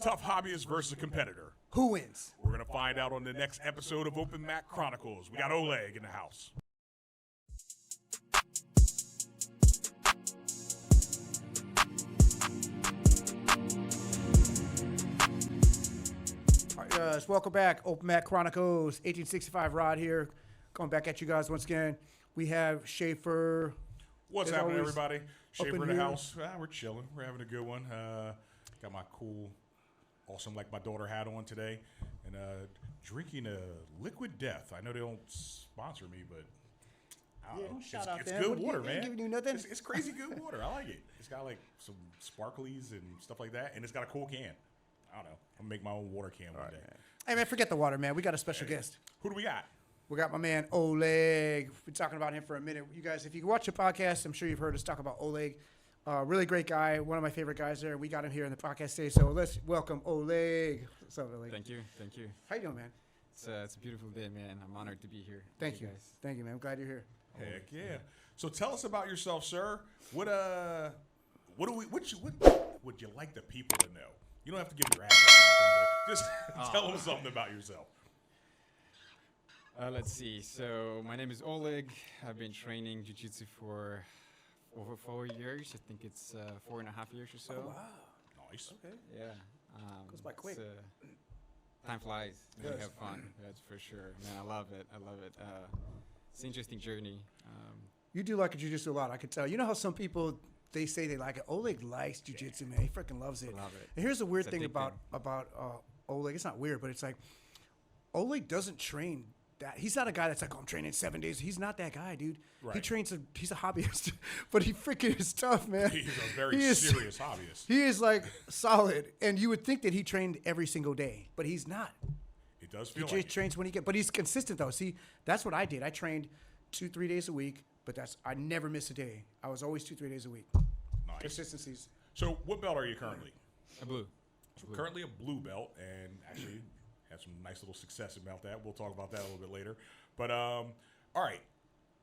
Tough hobbyist versus a competitor. Who wins? We're going to find out on the next episode of Open Mat Chronicles. We got Oleg in the house. All right, guys, welcome back. Open Mat Chronicles, 1865 Rod here. Going back at you guys once again. We have Schaefer. What's happening, always, everybody? Schaefer in the here. house. We're chilling. We're having a good one. Got my cool, awesome, like my daughter had on today. And drinking a Liquid Death. I know they don't sponsor me, but I don't know. Shout out It's them. good water, They man. ain't giving you nothing? It's crazy good water. I like it. It's got like some sparklies and stuff like that. And it's got a cool can. I don't know. I'm going to make my own water can one day. Hey, man, forget the water, man. We got a special guest. Who do we got? We got my man, Oleg. We've been talking about him for a minute. You guys, if you watch the podcast, I'm sure you've heard us talk about Oleg. Really great guy. One of my favorite guys there. We got him here in the podcast today. So let's welcome Oleg. What's up, Oleg? Thank you. How you doing, man? It's a beautiful day, man. I'm honored to be here. Thank you. Guys. Thank you, man. I'm glad you're here. Heck yeah. So tell us about yourself, sir. What would you like the people to know? You don't have to give your address or anything, but just tell them something about yourself. Let's see. So my name is Oleg. I've been training jiu-jitsu for over 4 years. I think it's 4.5 years or so. Oh, wow. Nice. Okay. Yeah. Goes by quick. Time flies. We Yes. have fun. That's for sure. Man, I love it. It's an interesting journey. You do like jiu-jitsu a lot, I can tell. You know how some people, they say they like it. Oleg likes jiu-jitsu, man. He freaking loves it. Love it. And here's the weird It's thing addicting. about Oleg. It's not weird, but it's like Oleg doesn't train that. He's not a guy that's like, oh, I'm training 7 days. He's not that guy, dude. Right. He trains, he's a hobbyist, but he freaking is tough, man. He's a very He is- serious hobbyist. He is like solid. And you would think that he trained every single day, but he's not. It does He feel just like it. trains when he gets, but he's consistent though. See, that's what I did. I trained 2-3 days a week, but I never missed a day. I was always 2-3 days a week. Nice. Consistencies. So what belt are you currently? A blue. Currently a blue belt, and actually had some nice little success about that. We'll talk about that a little bit later. But all right.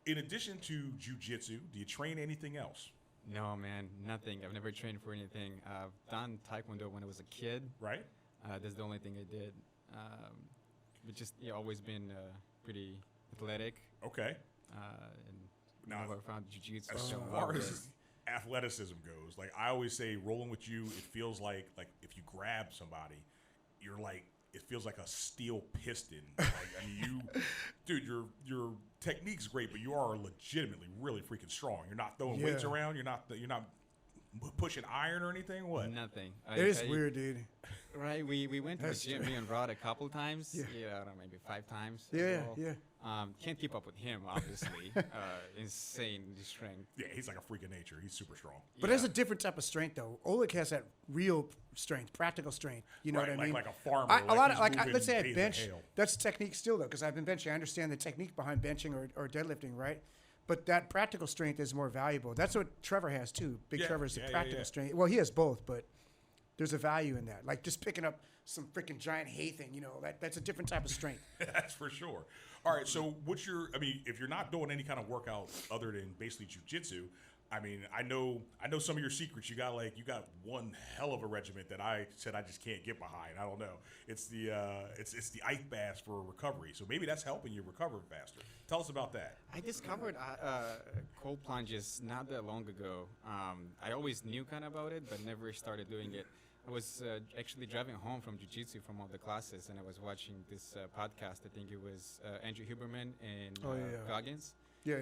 In addition to jiu-jitsu, do you train anything else? No, man, nothing. I've never trained for anything. I've done taekwondo when I was a kid. Right? That's the only thing I did. But just always been pretty athletic. Okay. And Now, never found jiu-jitsu. As so far love as it. athleticism goes, like I always say, rolling with you, it feels like if you grab somebody, it feels like a steel piston. Like, I mean, dude, your technique's great, but you are legitimately really freaking strong. You're not throwing weights Yeah. around. You're not pushing iron or anything. What? Nothing. It is weird, dude. Right, we went to the That's gym, me and Rod, a couple times. Yeah. I don't know, maybe 5 times. Yeah, overall. yeah. Can't keep up with him, obviously. Insane strength. Yeah, he's like a freak of nature. He's super strong. But there's a different type of strength, though. Oleg has that real strength, practical strength. You know Right, what I mean? like a farmer, A like lot he's of moving let's say I days of bench. hail. That's technique still though, because I've been benching. I understand the technique behind benching or deadlifting, right? But that practical strength is more valuable. That's what Trevor has too. Big Yeah, Trevor's the yeah, practical yeah. strength. Well, he has both, but there's a value in that. Like just picking up some freaking giant hay thing, that's a different type of strength. That's for sure. All right, so if you're not doing any kind of workout other than basically jiu-jitsu, I mean, I know some of your secrets. You got one hell of a regiment that I said I just can't get behind. I don't know. It's the ice baths for recovery. So maybe that's helping you recover faster. Tell us about that. I discovered cold plunges not that long ago. I always knew kind of about it, but never started doing it. I was actually driving home from jiu-jitsu from all the classes, and I was watching this podcast. I think it was Andrew Huberman and Goggins. Yeah.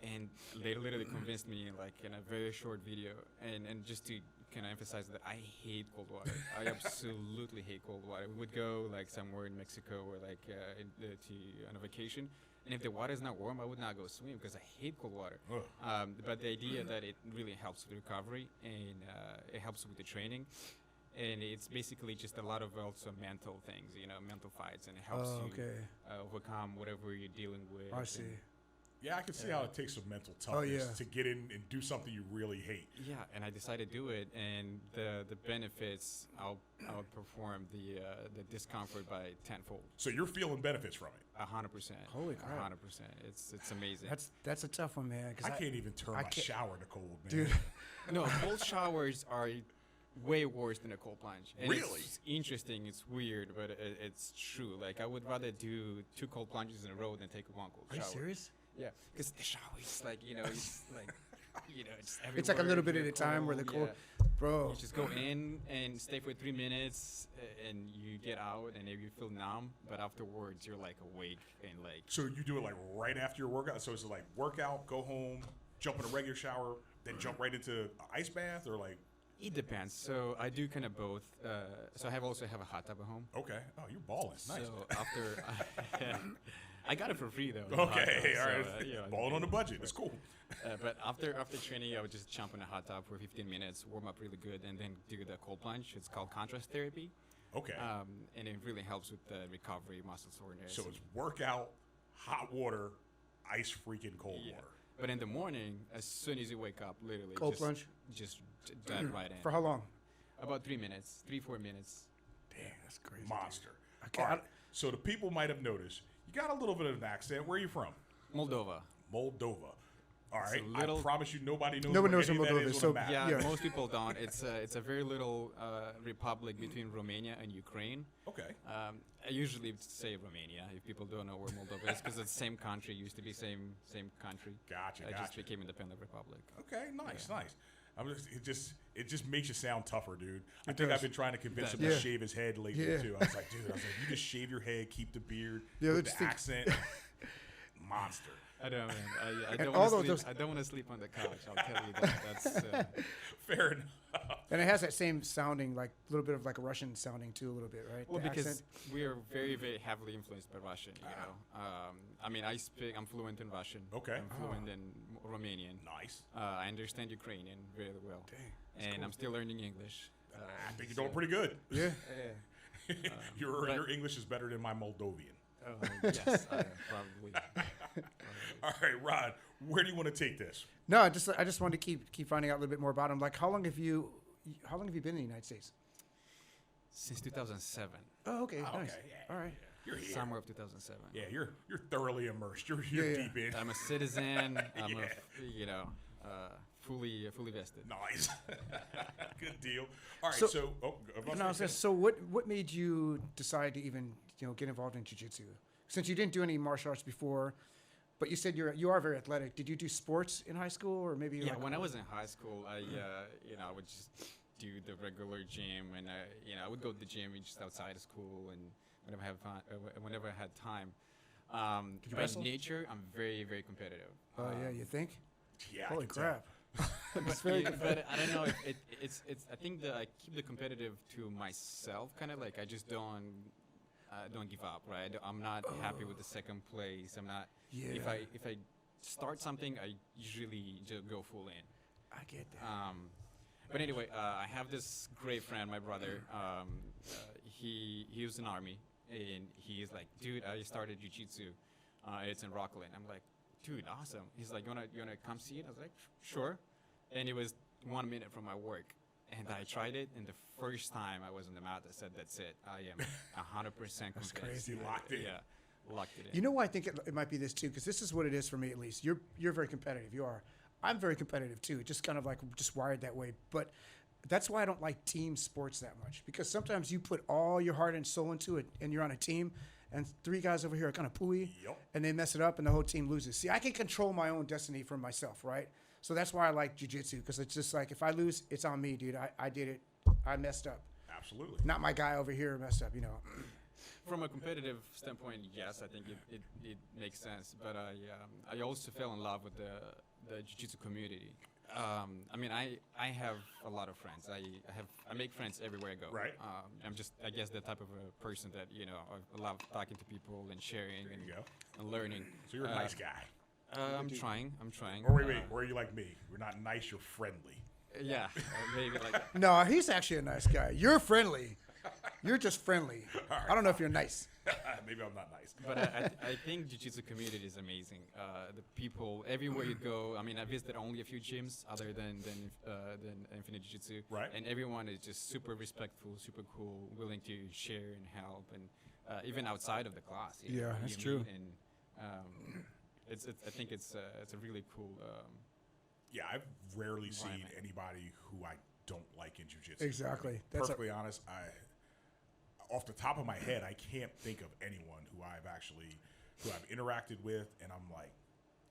And they literally convinced me in a very short video. And just to kind of emphasize that I hate cold water. I absolutely hate cold water. We would go somewhere in Mexico or on a vacation. And if the water is not warm, I would not go swim because I hate cold water. But the idea that it really helps with recovery and it helps with the training. And it's basically just a lot of also mental things, mental fights. And it helps you overcome whatever you're dealing with. I see. Yeah, I can see how it takes some mental toughness to get in and do something you really hate. Yeah, and I decided to do it, and the benefits outperform the discomfort by tenfold. So you're feeling benefits from it. 100%. Holy crap. 100%. It's amazing. That's a tough one, man. 'cause I can't even turn my shower to cold, man. Dude. No, cold showers are way worse than a cold plunge. And Really? It's interesting. It's weird, but it's true. Like I would rather do 2 cold plunges in a row than take 1 cold Are shower. you serious? Yeah, because the shower is like it's like it's everywhere. It's like a little bit you're at a time where the cold, yeah. bro. You just go in and stay for 3 minutes, and you get out, and maybe you feel numb, but afterwards you're like awake and like. So you do it like right after your workout. So it's like workout, go home, jump in a regular shower, then jump right into an ice bath, or like. It depends. So I do kind of both. So I also have a hot tub at home. Okay. Oh, you're balling. Nice. So after I got it for free though. Okay. All right. Yeah, Balling on the budget. That's cool. But after training, I would just jump in a hot tub for 15 minutes, warm up really good, and then do the cold plunge. It's called contrast therapy. Okay. And it really helps with the recovery, muscle soreness. So it's workout, hot water, ice freaking cold Yeah. water. But in the morning, as soon as you wake up, literally Cold plunge? just dive right in. For how long? About 3 minutes, 3-4 minutes. Damn, that's crazy. Monster. Okay, All right. So the people might have noticed you got a little bit of an accent. Where are you from? Moldova. Moldova. All right. a little- I promise you, nobody knows. Nobody what knows any what of that Moldova is is, on a so- map. Yeah, Yeah. most people don't. It's a very little republic between Romania and Ukraine. Okay. I usually say Romania if people don't know where Moldova is, because it's the same country, used to be same country. Gotcha. It just Gotcha. became independent republic. Okay. Nice. Yeah. Nice. It just makes you sound tougher, dude. I think does. I've been trying to convince him Yeah. to shave his head lately Yeah. too. I was like, dude, you just shave your head, keep the beard, Yeah, with let's the think- accent. Monster. I don't, man. I And don't although want to those- sleep. I don't want to sleep on the couch. I'll tell you that. That's Fair enough. And it has that same sounding, like a little bit of like a Russian sounding too, a little bit, right? well The because accent. we are very, very heavily influenced by Russian. You know, I mean, I'm fluent in Russian. Okay. I'm fluent in Romanian. Nice. I understand Ukrainian very well. Dang, And I'm still learning English. I think you're doing pretty good. yeah. Your English is better than my Moldovan. Yes, probably. All right, Rod, where do you want to take this? No, I just wanted to keep finding out a little bit more about him. Like, how long have you been in the United States? Since 2007. Oh, okay, Oh, nice. okay, yeah, All right. You're here. Summer of 2007. Yeah, you're thoroughly immersed. You're Yeah. deep in. I'm a citizen. I'm Yeah. fully vested. Nice. Good deal. All right, So- so No, so what made you decide to even get involved in jiu-jitsu? Since you didn't do any martial arts before, but you said you are very athletic. Did you do sports in high school, or maybe? Yeah, like, when I was in high school, I would just do the regular gym, and I would go to the gym just outside of school, and whenever I had time. Did you By wrestle? nature, I'm very, very competitive. Oh yeah, you think? yeah, I Holy can tell. crap! It's very But I don't know. It's. I think that I keep the competitive to myself, kind of like I just don't give up, right? I'm not happy with the second place. I'm not. Yeah. If I start something, I usually just go full in. I get that. But anyway, I have this great friend, my brother. He was in army, and he's like, dude, I started jiu-jitsu. It's in Rockland. I'm like, dude, awesome. He's like, you wanna come see it? I was like, sure. And it was 1 minute from my work. And I tried it, and the first time I was on the mat, I said, that's it. I am 100% convinced. crazy. You locked in. Yeah, locked it in. You know why I think it might be this too? Because this is what it is for me, at least. You're very competitive. You are. I'm very competitive too. Just kind of like just wired that way. But that's why I don't like team sports that much. Because sometimes you put all your heart and soul into it, and you're on a team, and 3 guys over here are kind of pooey, Yep. and they mess it up, and the whole team loses. See, I can control my own destiny for myself, right? So that's why I like jiu-jitsu, because it's just like if I lose, it's on me, dude. I did it. I messed up. Absolutely. Not my guy over here messed up, From a competitive standpoint, yes, I think it makes sense. But I also fell in love with the jiu-jitsu community. I mean, I have a lot of friends. I make friends everywhere I go. Right. I'm just, I guess, the type of a person that I love talking to people and sharing There you go. and learning. So you're a nice guy. I'm trying. Or wait, or are you like me? We're not nice. You're friendly. Yeah, maybe like. No, he's actually a nice guy. You're friendly. You're just friendly. I don't know if you're nice. Maybe I'm not nice. But I think jiu-jitsu community is amazing. The people everywhere you go. I mean, I visited only a few gyms other than Infinite Jiu-Jitsu. Right. And everyone is just super respectful, super cool, willing to share and help, and even outside of the class. Yeah, that's you true. meet. And I think it's a really cool. Yeah, I've rarely seen Environment. anybody who I don't like in jiu-jitsu. Exactly. Perfectly honest, off the top of my head, I can't think of anyone who I've interacted with, and I'm like,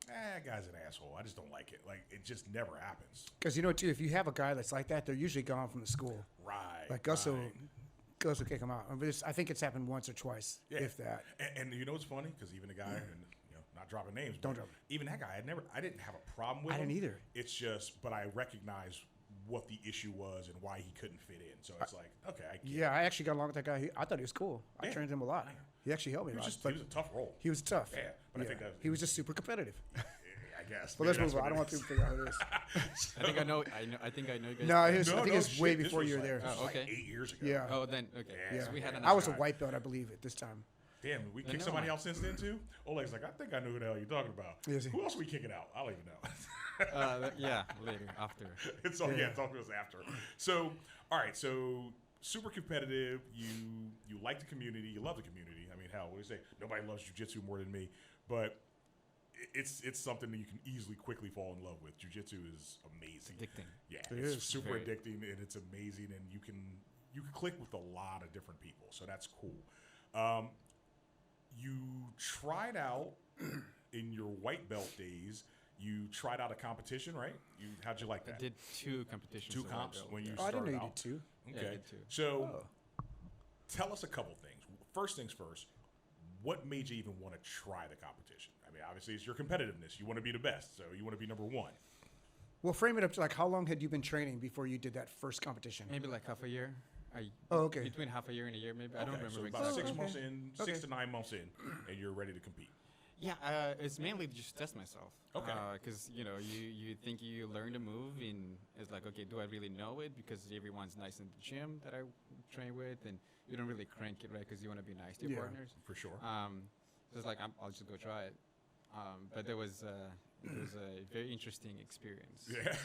that guy's an asshole. I just don't like it. Like, it just never happens. Because, too, if you have a guy that's like that, they're usually gone from the school. Right. Like, Gus will kick him out. I think it's happened once or twice, if that. And you know what's funny? Because even the guy, and not dropping names, Don't drop it. even that guy, I didn't have a problem with him. I didn't either. It's just, but I recognize what the issue was and why he couldn't fit in. So it's like, okay, I get it. Yeah, I actually got along with that guy. I thought he was cool. I trained him a lot. He actually helped me a lot. He was a tough role. He was tough. Yeah, but I think that he was just super competitive. I guess. But let's move on. I don't want people to figure out who it is. I think I know. I think I know you guys. No, I think it was way before you were there. This was okay. like 8 years ago. Yeah. Oh, then okay. Yeah. So we had I was a another- white belt, I believe, at this time. Damn, we kicked never somebody mind. out since then too? Oleg's like, I think I know who the hell you're talking about. Yes, Who else are we kicking out? I don't even know. Yeah, later after. It's all talk to us after. So, all right, so super competitive. You like the community. You love the community. I mean, hell, what do you say? Nobody loves jiu-jitsu more than me, but it's something that you can easily quickly fall in love with. Jiu-jitsu is amazing. Addicting. Yeah, It it's is. super Very. addicting, and it's amazing, and you can click with a lot of different people, so that's cool. You tried out in your white belt days. You tried out a competition, right? How'd you like I that? did 2 competitions. Two in white comps belt, when you yeah. Oh, I didn't started know you out. did too. Yeah, I Okay, did too. so Oh. tell us a couple things. First things first. What made you even want to try the competition? I mean, obviously, it's your competitiveness. You want to be the best, so you want to be number one. Well, frame it up to like how long had you been training before you did that first competition? Maybe like half a year. Oh, okay. Between half a year and a year, maybe. I don't Okay, remember so about exactly. 6 months in, Okay. 6 to 9 months in, and you're ready to compete. Yeah, it's mainly just test myself. Okay. Because you think you learn the move, and it's like, okay, do I really know it? Because everyone's nice in the gym that I train with, and you don't really crank it, right? Because you want to be nice to your Yeah. partners. For sure. So it's like I'll just go try it. But it was a very interesting experience. Yeah.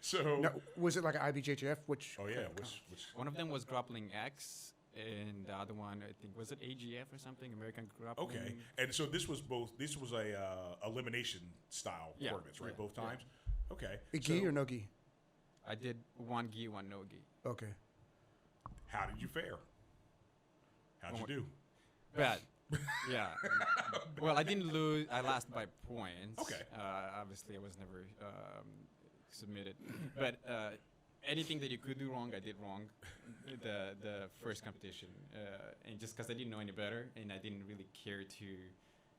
So. Now, was it like an IBJJF? Which? Oh yeah. Which One of them was grappling X, and the other one I think was it AGF or something, American Grappling. Okay, and so this was both. This was a elimination style Yeah, tournaments, right? yeah, Both yeah. times. Okay. A gi So or no gi? I did one gi, one no gi. Okay. how did you fare? How'd you do? Bad. Yeah. Well, I didn't lose. I lost by points. Okay. Obviously, I was never submitted. But anything that you could do wrong, I did wrong. The first competition, and just because I didn't know any better, and I didn't really care to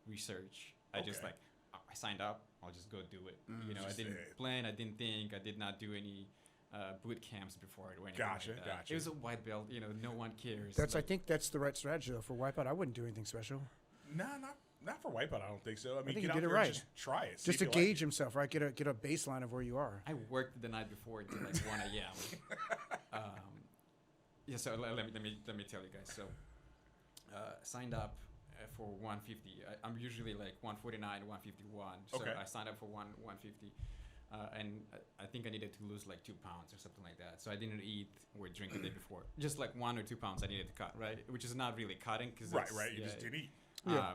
research, I just Okay. I signed up. I'll just go do it. I Just, didn't plan. I didn't think. I did not do any boot camps before it or anything Gotcha, like that. gotcha. It was a white belt. No one cares. I like- think that's the right strategy though. For wipeout, I wouldn't do anything special. Nah, not for wipeout. I don't think so. I mean, think get you out did it there and right. just try it. see Just to if you like gauge himself, right? Get a baseline of where you are. I worked the night before till like 1 a.m. Yeah, so let me tell you guys. So signed up for 150. I'm usually like 149, 151. So Okay. I signed up for 150. And I think I needed to lose like 2 pounds or something like that. So I didn't eat or drink the day before. Just like 1 or 2 pounds I needed to cut, right? Which is not really cutting because Right. You just didn't eat. Yeah.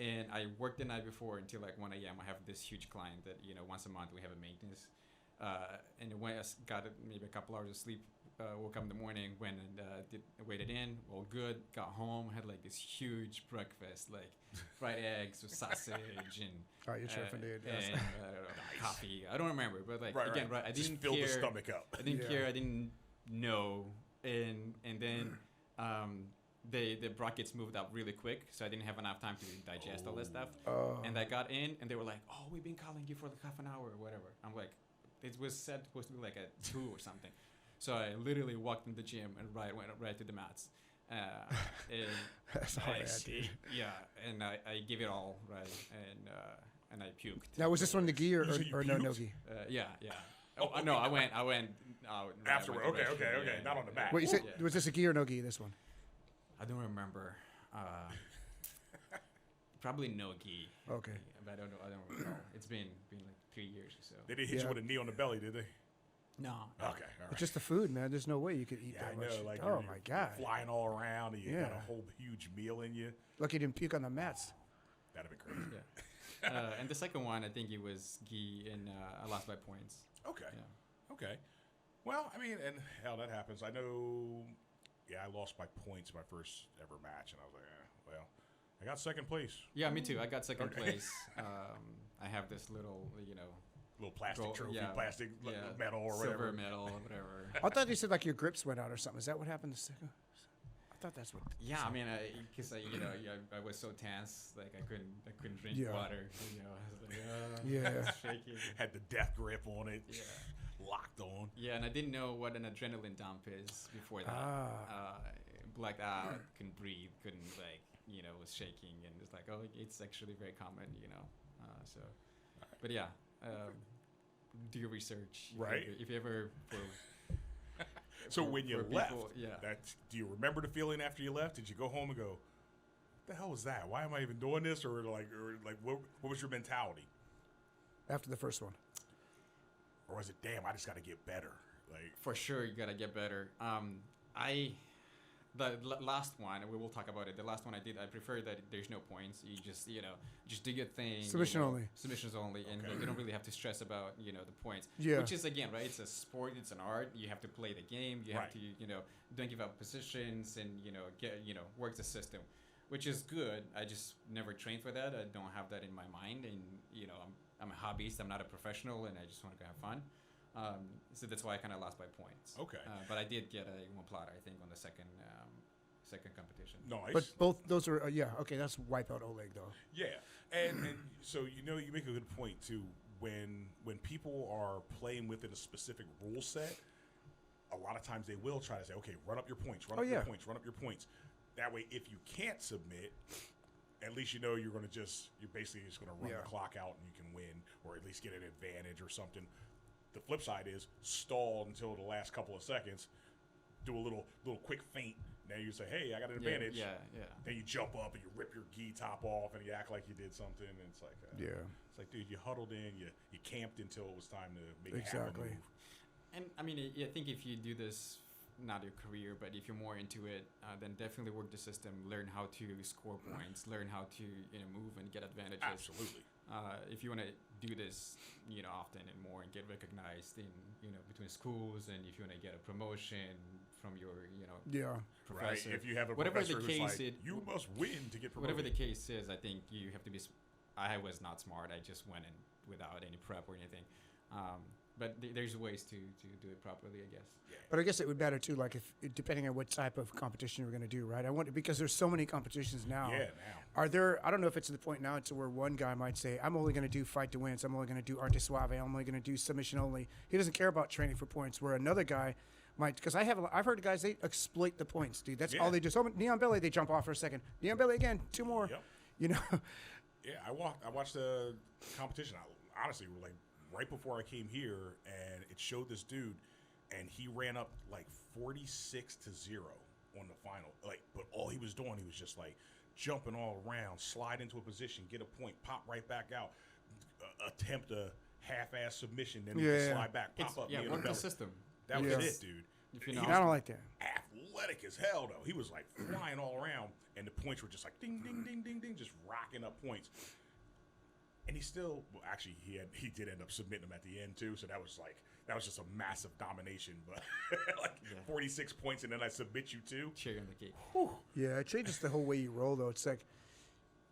And I worked the night before until like 1 a.m. I have this huge client that once a month we have a maintenance. And when I got maybe a couple hours of sleep, woke up in the morning, went and waited in, all good, got home, had like this huge breakfast, like fried eggs with sausage and Oh, you're tripping, dude. Yes. and coffee. I don't remember, but like Right. again, right? I Just didn't fill care. the stomach up. I didn't Yeah. care. I didn't know, and then the brackets moved up really quick, so I didn't have enough time to digest all that stuff. Oh. And I got in, and they were like, "Oh, we've been calling you for like half an hour or whatever." I'm like, "It was supposed to be like at 2 or something." So I literally walked in the gym and went right to the mats. And That's all I- bad, dude. Yeah, and I gave it all right, and I puked. Now, was this one the gi You said you or no puked? no gi? Yeah. Oh no, I went out. Right, Afterward. I went to Okay. the restroom, Okay. Not on the mat. Wait, you said Yeah. was this a gi or no gi? This one? I don't remember. Probably no gi. Okay. But I don't know. I don't recall. It's been like 3 years or so. They didn't hit Yeah. you with a knee on the belly, did they? No. Okay. All right. It's just the food, man. There's no way you could eat Yeah, I that know. much. Like, Oh you're my god! flying all around, and you got a Yeah. whole huge meal in you. Lucky you didn't puke on the mats. That'd be crazy. Yeah. And the second one, I think it was gi, and I lost by points. Okay. Yeah. Okay. Well, I mean, and hell, that happens. I know. Yeah, I lost by points my first ever match, and I was like, well, I got second place. Yeah, me too. I got second Okay. place. I have this little, Little plastic gold- trophy, yeah, plastic yeah, medal or silver whatever. medal, whatever. I thought you said like your grips went out or something. Is that what happened? I thought that's what. Yeah, I mean, because I was so tense, like I couldn't drink Yeah. water. I was like, Yeah. shaking. Had the death grip on it, Yeah. locked on. Yeah, and I didn't know what an adrenaline dump is before that. Blacked out, couldn't breathe, couldn't was shaking, and it's like, oh, it's actually very common, So, but yeah, do your research, Right. If you ever. So when you for left, people, yeah. do you remember the feeling after you left? Did you go home and go, "What the hell was that? Why am I even doing this?" Or what was your mentality? After the first one. Or was it, damn, I just got to get better? Like, For sure, you gotta get better. The last one, and we will talk about it. The last one I did, I prefer that there's no points. You just just do your thing. Submission only. Submissions only, and Okay. you don't really have to stress about the points. Yeah. Which is again, right? It's a sport. It's an art. You have to play the game. You have Right. to don't give up positions, and get work the system, which is good. I just never trained for that. I don't have that in my mind, and I'm a hobbyist. I'm not a professional, and I just want to go have fun. So that's why I kind of lost by points. Okay. But I did get a one platter, I think, on the second competition. nice. But both those were okay. That's Wipeout Oleg though. Yeah, and so you make a good point too. When people are playing within a specific rule set, a lot of times they will try to say, okay, run up your points, run up your points, run up your points. That way, if you can't submit, at least you're basically just going to run the clock out and you can win, or at least get an advantage or something. The flip side is stall until the last couple of seconds, do a little quick feint. Now you say, hey, I got an advantage. Yeah. Then you jump up and you rip your gi top off and you act like you did something. And it's like, it's like, dude, you huddled in, you camped until it was time to make half a move. And I mean, I think if you do this, not your career, but if you're more into it, then definitely work the system. Learn how to score points. Learn how to move and get advantages. Absolutely. If you want to do this, often and more, and get recognized in between schools, and if you want to get a promotion from your professor, Right. If you have a whatever professor the who's case, like, you must win to get promoted. whatever the case is, I think you have to be. I was not smart. I just went in without any prep or anything. But there's ways to do it properly, I guess. But I guess it would matter too, like if depending on what type of competition you're going to do, right? I wonder because there's so many competitions now. Yeah, now. Are there? I don't know if it's to the point now to where one guy might say, "I'm only going to do fight to wins. I'm only going to do Artis Suave. I'm only going to do submission only." He doesn't care about training for points. Where another guy might, because I've heard guys they exploit the points, dude. That's all they do. So neon belly, they jump off for a second. Neon belly again, 2 more. Yep. Yeah, I watched the competition. Honestly, like right before I came here, and it showed this dude, and he ran up like 46-0 on the final. Like, but all he was doing, he was just like jumping all around, slide into a position, get a point, pop right back out, attempt a half-ass submission, then he can slide back, pop up. Work the system. That was it, dude. If you He know, was I don't like that. athletic as hell, though. He was like flying all around, and the points were just like ding, ding, ding, ding, ding, just racking up points. And he still, well, actually, he did end up submitting them at the end too. So that was just a massive domination. But like 46 points, and then I submit you too. cherry on the cake. Yeah, it changes the whole way you roll, though. It's like,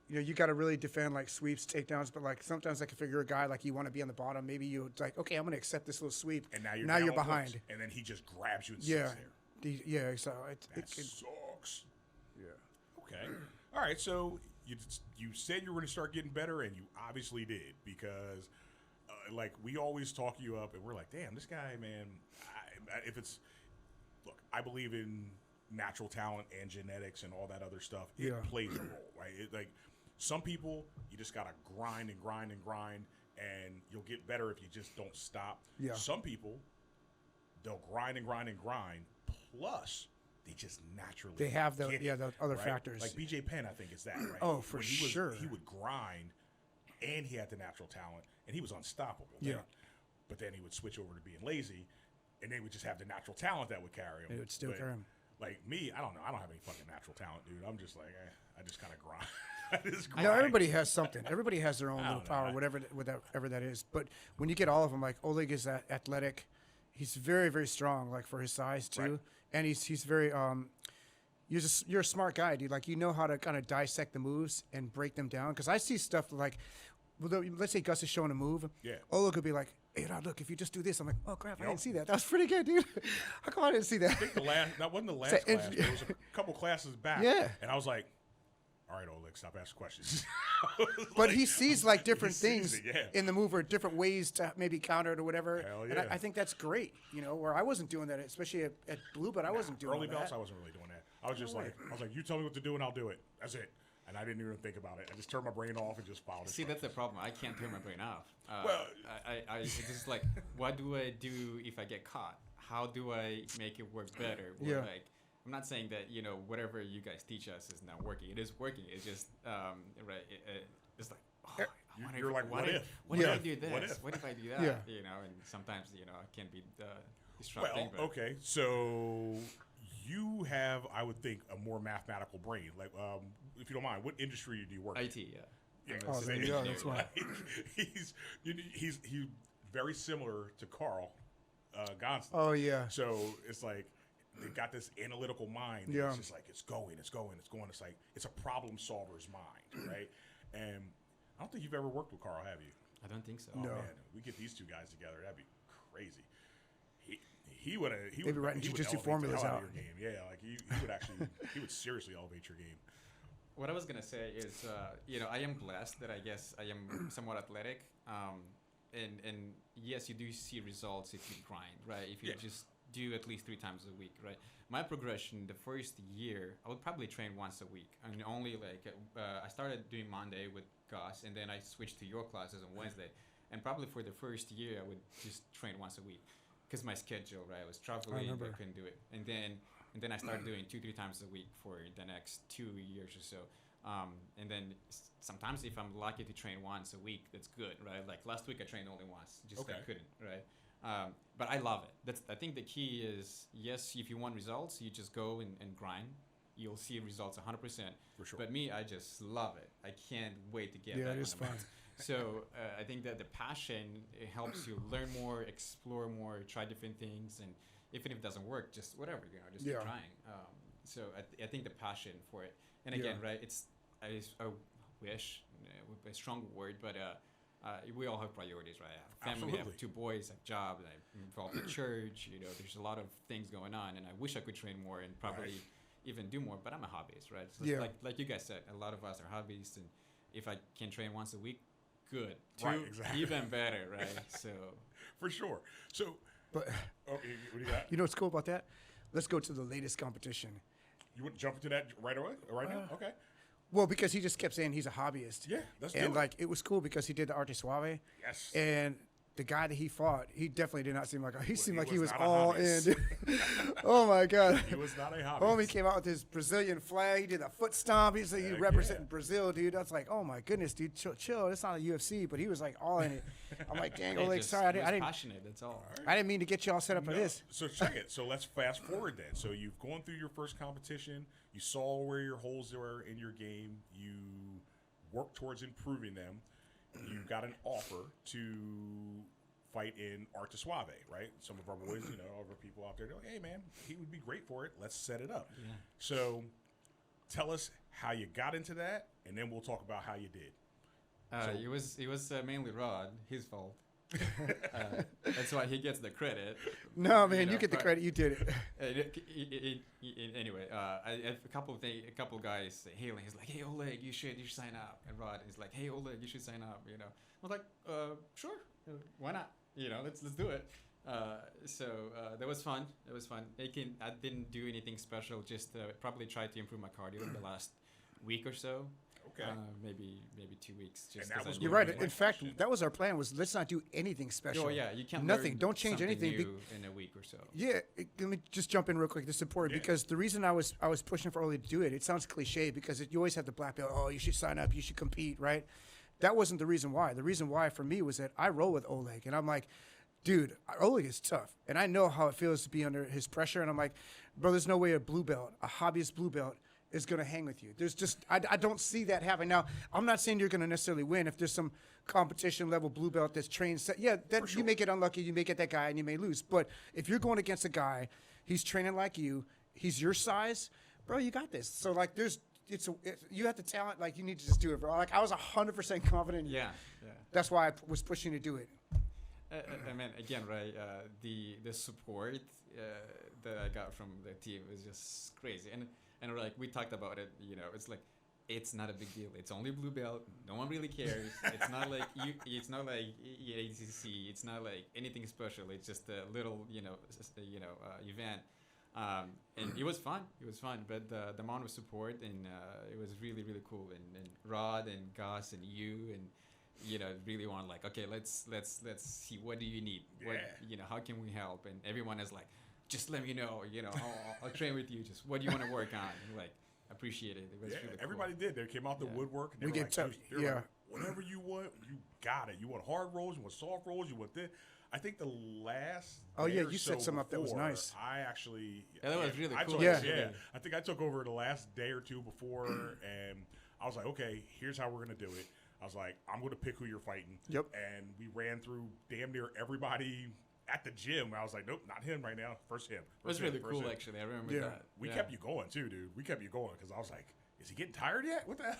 you got to really defend like sweeps, takedowns, but like sometimes like if you're a guy like you want to be on the bottom, maybe it's like, okay, I'm going to accept this little sweep. And now you're now down you're on behind. points, and then he just grabs you and sits there. Yeah, so That sucks. yeah. Okay. All right. So you said you were going to start getting better, and you obviously did because, like, we always talk you up, and we're like, damn, this guy, man. Look, I believe in natural talent and genetics and all that other stuff. It plays a role, right? Like some people, you just gotta grind and grind and grind, and you'll get better if you just don't stop. Yeah. Some people, they'll grind and grind and grind. Plus, they just naturally They have the get it, the other right? factors. Like BJ Penn, I think is that, right? Oh, for When sure. He would grind, and he had the natural talent, and he was unstoppable. Yeah. But then he would switch over to being lazy, and they would just have the natural talent that would carry him. It would still But, carry him. Like me, I don't know. I don't have any fucking natural talent, dude. I'm just like, I just kind of grind. I just grind. No, everybody has something. Everybody has their own I little don't know. power, whatever that is. But when you get all of them, like Oleg is that athletic, He's very, very strong, like for his size too, Right. and he's very you're a smart guy, dude. Like you know how to kind of dissect the moves and break them down. Because I see stuff like, let's say Gus is showing a move. Yeah. Ola could be like, "Hey, now look, if you just do this," I'm like, "Oh crap, I Yup. didn't see that. That was pretty good, dude. How come I didn't see that?" I think that wasn't the last So, class, but it was a couple classes back. Yeah. And I was like, all right, Oleg, stop asking questions. But he sees like different he sees things it, yeah. in the move or different ways to maybe counter it or whatever. Hell And yeah. I think that's great, where I wasn't doing that, especially at blue, but I wasn't doing Early that. belts, I wasn't really doing that. I was just like, you tell me what to do and I'll do it. That's it. And I didn't even think about it. I just turned my brain off and just followed it. See, that's the problem. I can't turn my brain off. Well- It's just like, what do I do if I get caught? How do I make it work better? Or Yeah. like, I'm not saying that whatever you guys teach us is not working. It is working. It's just right. It's like, oh, I wonder You're like, what if? What if Yeah. I do this? What if? What if I do that? Yeah. And sometimes I can't be disrupting. Well, but okay. So you have, I would think, a more mathematical brain. Like, if you don't mind, what industry do you work in? IT, yeah. Yeah, I'm a Oh, system there you go. engineer, That's why. he's very similar to Carl Gonson. Oh yeah. So it's like they got this analytical mind. Yeah. It's just like it's going. It's like it's a problem solver's mind, right? And I don't think you've ever worked with Carl, have you? I don't think so. Oh No. man, we get these two guys together. That'd be crazy. He would They'd be writing jiu-jitsu formulas out. Your game. Yeah, like he would actually he would seriously elevate your game. What I was gonna say is, I am blessed that I guess I am somewhat athletic, and yes, you do see results if you grind, right? If you Yeah. just do at least 3 times a week, right? My progression, the first year, I would probably train once a week, and only like I started doing Monday with Gus, and then I switched to your classes on Wednesday, and probably for the first year, I would just train once a week, because my schedule, right? I was traveling, remember. I couldn't do it, and then I started doing 3 times a week for the next 2 years or so. And then sometimes if I'm lucky to train once a week, that's good, right? Like last week I trained only once, just I Okay. couldn't, right? But I love it. I think the key is, yes, if you want results, you just go and grind. You'll see results 100%. For sure. But me, I just love it. I can't wait to get Yeah, back it is on the mat. fun. So I think that the passion, it helps you learn more, explore more, try different things, and even if it doesn't work, just whatever, just keep Yeah. trying. So I think the passion for it, and again, Yeah. right? I wish, a strong word, but we all have priorities, right? I have family, I have Absolutely. 2 boys, I have job, and I'm involved in church. There's a lot of things going on, and I wish I could train more and probably Right. even do more. But I'm a hobbyist, right? So Yeah. like you guys said, a lot of us are hobbyists, and if I can train once a week, good. 2, Right, exactly. even better, right? So For sure. So, But okay, what do you got? you know what's cool about that? Let's go to the latest competition. You want to jump into that right away? Right now? Okay. Well, because he just kept saying he's a hobbyist. Yeah, let's do And it. like it was cool because he did the Artis Suave. Yes. And the guy that he fought, he definitely did not seem like he seemed like he was was not a all in. hobbyist. dude. Oh my god. He was not a hobbyist. Homie came out with his Brazilian flag. He did a foot stomp. He's like, he Heck representing yeah. Brazil, dude. That's like, oh my goodness, dude, chill. It's not a UFC, but he was like all in it. I'm like, dang, Hey, Oleg, just sorry, I was didn't, passionate. That's all. I didn't mean to get you all set up for No. this. So check it. So let's fast forward then. So you've gone through your first competition. You saw where your holes were in your game. You worked towards improving them. You got an offer to fight in Artis Suave, right? Some of our boys, other people out there, they're like, hey man, he would be great for it. Let's set it up. Yeah. So tell us how you got into that, and then we'll talk about how you did. It was mainly Rod, his fault. That's why he gets the credit. No, man, you know, get the but- credit. You did it. Anyway, I have a couple of guys say, hey, he's like, hey Oleg, you should sign up, and Rod is like, hey Oleg, you should sign up. I was like, sure, why not? Let's do it. So that was fun. I didn't do anything special. Just probably tried to improve my cardio in the last week or so. Okay. Maybe 2 weeks. Just And that 'cause I was knew You're Well, right. my In fact, question. that was our plan. Was let's not do anything special. Oh yeah, you can't Nothing. learn Don't change something anything. new in a week or so. Yeah, let me just jump in real quick. This is important Yeah. because the reason I was pushing for Ole to do it. It sounds cliche because you always have the black belt. Oh, you should sign up. You should compete, right? That wasn't the reason why. The reason why for me was that I roll with Oleg, and I'm like, dude, Oleg is tough, and I know how it feels to be under his pressure. And I'm like, bro, there's no way a blue belt, a hobbyist blue belt, is going to hang with you. There's just I don't see that happening. Now, I'm not saying you're going to necessarily win if there's some competition level blue belt that's trained. Yeah, that sure. you may get unlucky, you may get that guy, and you may lose. But if you're going against a guy, he's training like you, he's your size, bro, you got this. So like, you have the talent. Like you need to just do it, bro. Like I was 100% confident. Yeah. That's why I was pushing to do it. I mean, again, right? The support that I got from the team was just crazy, and like we talked about it, it's like it's not a big deal. It's only blue belt. No one really cares. It's not like It's not like ADCC. It's not like anything special. It's just a little, event. And it was fun. But the amount of support and it was really really cool. And Rod and Gus and you and. Really want like, okay, let's see, what do you need? What, how can we help? And everyone is like, just let me know, I'll train with you. Just what do you want to work on? And like, appreciate it. It was really cool. Everybody did. They came out the woodwork. And We they were get like, tough. they were Yeah. like, whatever you want, you got it. You want hard rolls, you want soft rolls, you want this. I think the last. Oh, day yeah, or you set so some up that was before, nice. I actually. Yeah, that was really I cool, took- actually. yeah. I think I took over the last day or two before, and I was like, okay, here's how we're gonna do it. I was like, I'm going to pick who you're fighting. Yep. And we ran through damn near everybody at the gym. I was like, nope, not him right now. First him. It was really cool, actually. I remember Yeah. that. We kept you going, too, dude. We kept you going because I was like, is he getting tired yet? What the hell?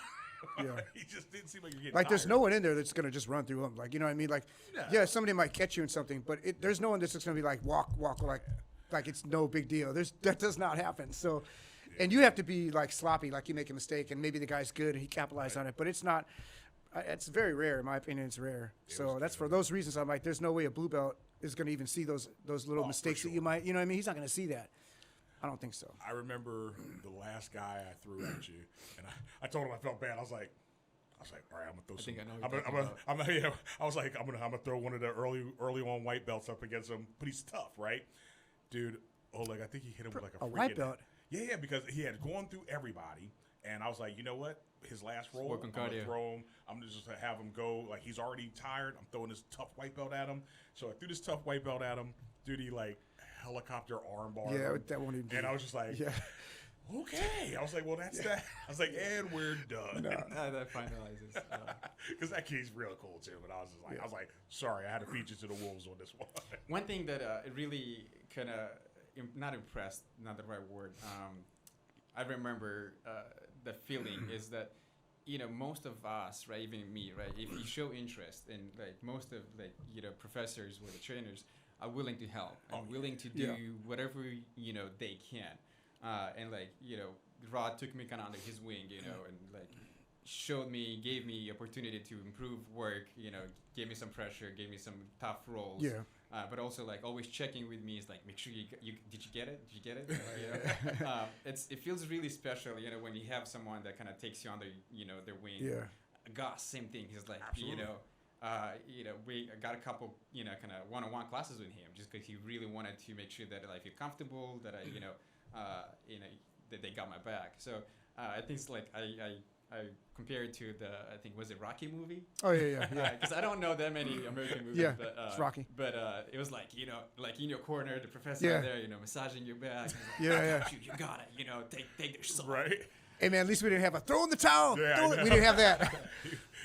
Yeah. He just didn't seem like you're getting Like tired. there's no one in there that's gonna just run through him. Like you know what I mean? Like yeah, somebody might catch you in something, but there's no one that's just gonna be like walk like it's no big deal. That does not happen. So, and you have to be like sloppy, like you make a mistake and maybe the guy's good and he capitalized on it, but it's not. It's very rare, in my opinion. It's rare. So that's for those reasons. I'm like, there's no way a blue belt is gonna even see those little mistakes that you might. You know what I mean? He's not gonna see that. I don't think so. I remember the last guy I threw at you, and I told him I felt bad. I was like, all right, I'm gonna throw some. think I know what you're talking I was like, I'm gonna throw one of the early on white belts up against him, but he's tough, right, dude? Oleg, I think he hit him with like a white belt. Yeah, because he had gone through everybody, and I was like, you know what? His last roll, Work on I'm gonna cardio. throw him. I'm gonna just have him go. Like he's already tired. I'm throwing this tough white belt at him. So I threw this tough white belt at him, dude. He like helicopter armbar. Yeah, him. that won't even. And I was just like, yeah. okay. I was like, well, that's that. I was like, and we're done. That finalizes. Because that kid's real cool too. But I was just like, I was like, sorry, I had to feed you to the wolves on this one. One thing that really kind of not impressed, not the right word. I remember the feeling is that most of us, right, even me, right, if you show interest and like most of professors or the trainers are willing to help and willing to do whatever they can, and like Rod took me kind of under his wing, and like showed me, gave me opportunity to improve work, gave me some pressure, gave me some tough roles. Yeah. But also like always checking with me is like, make sure you did you get it? It feels really special, when you have someone that kind of takes you under, their wing. Yeah. Gus, same thing. He's like, Absolutely. we got a couple, kind of one-on-one classes with him just because he really wanted to make sure that I feel comfortable, that I, that they got my back. So I think it's like I compare it to was it Rocky movie? Oh yeah. Because I don't know that many American movies. Yeah, but, it's Rocky. But it was like like in your corner, the professor there, massaging your back. Yeah. You got it. Take their soul. Right? Hey man, at least we didn't have a throw in the towel. Yeah, Throw I it. know. We didn't have that.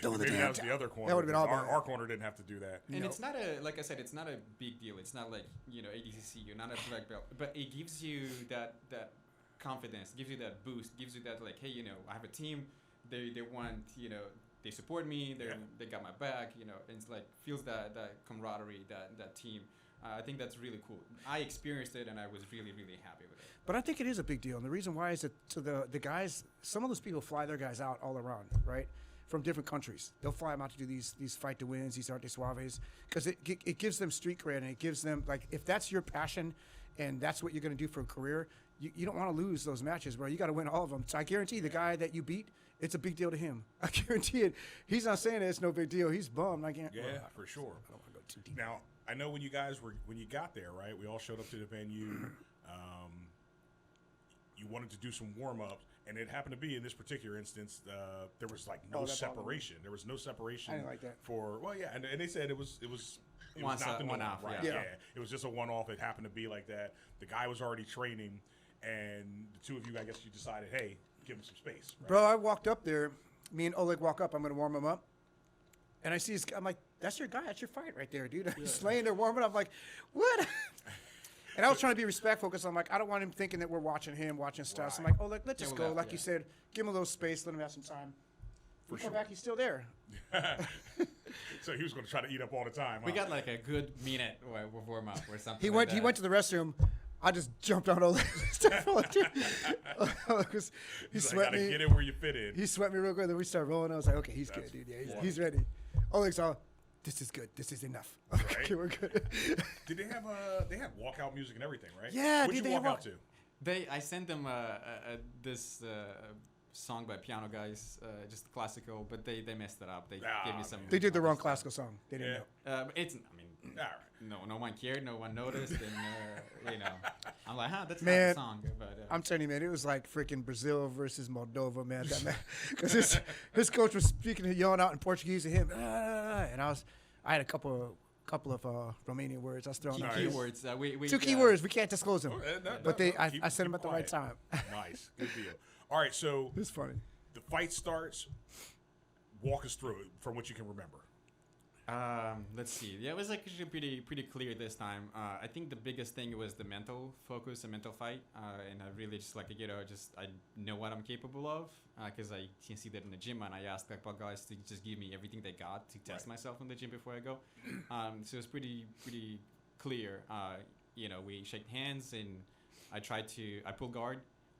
Throw in the Maybe damn that was the towel. other corner. That would've been all our, bad. our corner didn't have to do that. And it's not like I said, it's not a big deal. It's not like ADCC. You're not a black belt, but it gives you that confidence, gives you that boost, gives you that like, hey, I have a team. They want, they support me. They got my back. And it's like feels that camaraderie, that team. I think that's really cool. I experienced it, and I was really, really happy with it. But I think it is a big deal, and the reason why is that to the guys, some of those people fly their guys out all around, right, from different countries. They'll fly them out to do these fight to wins, these Artis Suaves, because it gives them street cred, and it gives them like if that's your passion, and that's what you're going to do for a career, you don't want to lose those matches, bro. You got to win all of them. So I guarantee the guy that you beat, it's a big deal to him. I guarantee it. He's not saying it's no big deal. He's bummed. I can't. Yeah, well, for sure. I don't want to go too deep. Now, I know when you got there, right? We all showed up to the venue. You wanted to do some warm-ups, and it happened to be in this particular instance, there was like no separation. There was no separation. I didn't like that. And they said it was not the norm, one-off, right? yeah. It was just a one-off. It happened to be like that. The guy was already training, and the two of you, I guess, you decided, hey, give him some space. Right? Bro, I walked up there. Me and Oleg walk up. I'm going to warm him up. And I see this guy. I'm like, that's your guy. That's your fight right there, dude. He's laying there warming up. I'm like, what? And I was trying to be respectful because I'm like, I don't want him thinking that we're watching him, watching stuff. Right. So I'm like, Oleg, let's just we'll go. laugh, Like you said, give him a little space. Let him have some time. For Come sure. back. He's still there. So he was going to try to eat up all the time. We huh? got like a good minute with warm up or something. He like went. that. He went to the restroom. I just jumped on Oleg. He He's sweat like, gotta me. get in where you fit in. He sweat me real good. Then we started rolling. I was like, okay, he's good, dude. Yeah, he's ready. Oleg's all, this is good. This is enough. Okay, we're good. Did they have they had walkout music and everything, right? Yeah, What'd dude, you they walk have out to? I sent them this song by piano guys, just classical, but they messed it up. They gave me some. They did the other wrong stuff. classical song. They didn't know. It's. I mean, All right. no one cared. No one noticed, and I'm like, that's Man, not the song. But I'm telling you, man, it was like freaking Brazil versus Moldova, man. Because his coach was speaking, yelling out in Portuguese to him, and I had a couple of Romanian words I was throwing out. keywords. We Two keywords. We can't disclose them. But keep I sent them at the right quiet. time. Nice. Good deal. All right, so It's funny. the fight starts. Walk us through it from what you can remember. Let's see. Yeah, it was like actually pretty clear this time. I think the biggest thing was the mental focus, and mental fight, and I really just like I know what I'm capable of because I can see that in the gym, and I asked like guys to just give me everything they got to test myself in the gym before I go. So it's pretty clear. We shake hands, and I pull guard,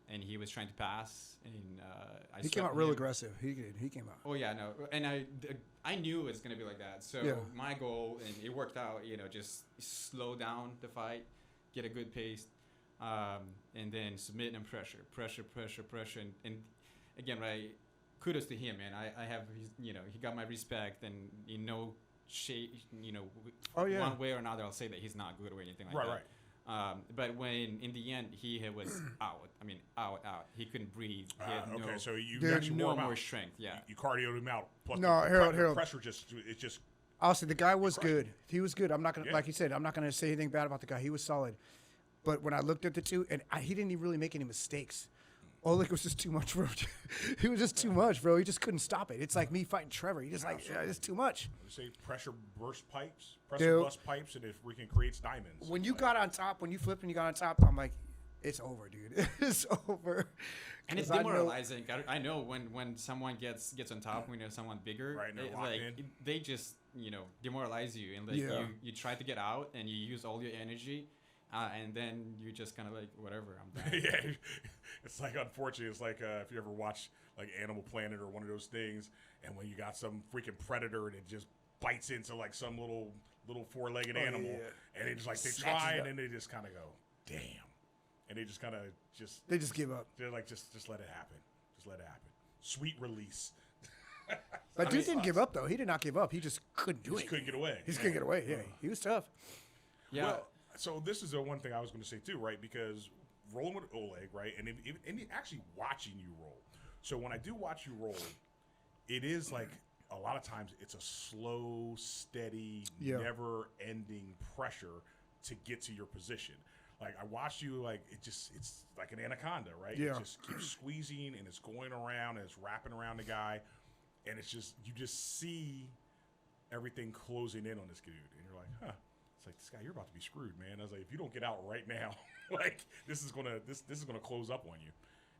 and he was trying to pass, and He came out real aggressive. He did. He came out. Oh yeah, no, and I knew it was gonna be like that. So my goal, and it worked out. Just slow down the fight, get a good pace, and then submit and pressure, and again, right. Kudos to him, man. I have his, he got my respect, and one way or another, I'll say that he's not good or anything like that. Right. But when in the end he was out, out. He couldn't breathe. He had Okay, so you Dude, actually wore him more out. strength. Yeah. You cardioed him out. Plus No, Harold. pressure it's just Honestly, the guy was good. He was good. I'm not gonna, Yeah. like you said, I'm not gonna say anything bad about the guy. He was solid. But when I looked at the two, and he didn't even really make any mistakes. Oleg was just too much, bro. He was just too much, bro. He just couldn't stop it. It's like me fighting Trevor. He just it's too much. say pressure burst pipes, pressure bust pipes, and it freaking creates diamonds. When you got on top, when you flipped and you got on top, I'm like, it's over, dude. It's over. And it's 'Cause I know- demoralizing. I know when someone gets on top, when there's someone bigger, Right, and they're locked in. they just demoralize you, and like Yeah. you try to get out, and you use all your energy, and then you just kind of like whatever. I'm done. Yeah, it's like unfortunate. It's like if you ever watch like Animal Planet or one of those things, and when you got some freaking predator and it just bites into like some little four-legged animal, and it's like they Snatches try it and up. then they just kind of go, damn, and they just kind of They just give up. they're like just let it happen, just let it happen. Sweet release. But dude didn't give up though. He did not give up. He just couldn't do He it. just couldn't get away. He just couldn't get away. Yeah, he was tough. Yeah. Well, so this is the one thing I was going to say too, right? Because rolling with Oleg, right, and actually watching you roll. So when I do watch you roll, it is like a lot of times it's a slow, steady, never-ending pressure to get to your position. Like I watch you, like it's like an anaconda, right? Yeah. It just keeps squeezing and it's going around and it's wrapping around the guy, and it's just you just see everything closing in on this dude, and you're like, huh. It's like, this guy, you're about to be screwed, man. I was like, if you don't get out right now, like this is gonna close up on you.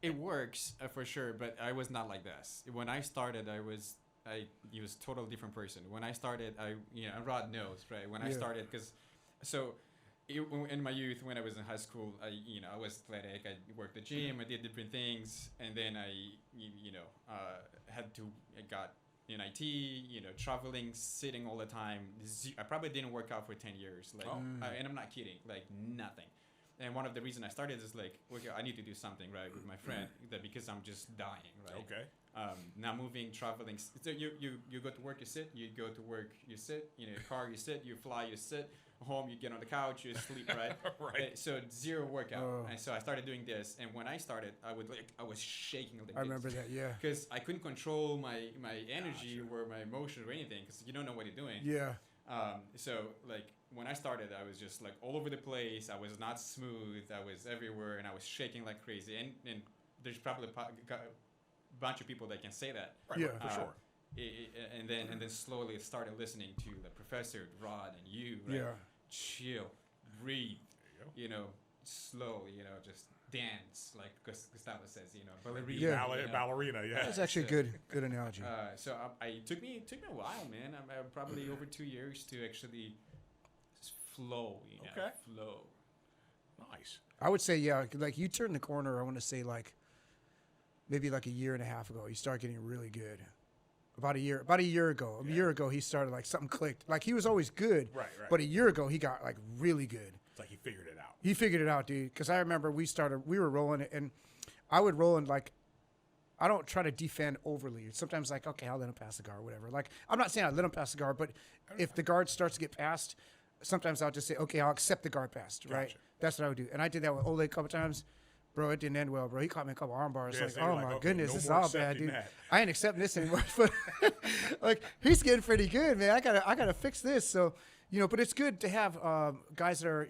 It works for sure, but I was not like this. When I started, he was a totally different person. When I started, Rod knows, right? When I started, in my youth, when I was in high school, I was athletic. I worked the gym. I did different things, and then I got in IT, traveling, sitting all the time. I probably didn't work out for 10 years, and I'm not kidding, like nothing. And one of the reasons I started is like, okay, I need to do something right with my friend because I'm just dying, right? Okay. Now moving, traveling. So you go to work, you sit. You go to work, you sit. Car, you sit. You fly, you sit. Home, you get on the couch, you sleep, right? Right. So zero workout. And so I started doing this. And when I started, I was shaking. Like I remember that. Yeah. Because I couldn't control my energy or my emotion or anything because you don't know what you're doing. Yeah. So like when I started, I was just like all over the place. I was not smooth. I was everywhere, and I was shaking like crazy. And there's probably a bunch of people that can say that. Right, Yeah. right, for sure. And then slowly started listening to the professor, Rod, and you. Right? Yeah. Chill, breathe. There You know, slowly. You know, just dance like Gustavo says. You know, ballerina. Yeah. you know. Ballerina, yeah. That's actually a good analogy. So it took me a while, man. I'm probably over 2 years to actually flow. You know, Okay. flow. Nice. I would say, yeah, like you turned the corner. I want to say like maybe like a year and a half ago, you started getting really good. About a year ago. A year ago, he started like something clicked. Like he was always good, Right. but a year ago he got like really good. It's like he figured it out. He figured it out, dude. Because I remember we were rolling, and I would roll in like, I don't try to defend overly. Sometimes like, okay, I'll let him pass the guard, or whatever. Like, I'm not saying I let him pass the guard, but if the guard starts to get passed, sometimes I'll just say, okay, I'll accept the guard pass, right? Gotcha. That's what I would do. And I did that with Oleg a couple times. Bro, it didn't end well, bro. He caught me a couple arm bars. Yeah, Like, so you're oh like, my okay, goodness, no this is more all bad, accepting dude. that. I ain't accepting this anymore. But like, he's getting pretty good, man. I gotta fix this. So, but it's good to have guys that are,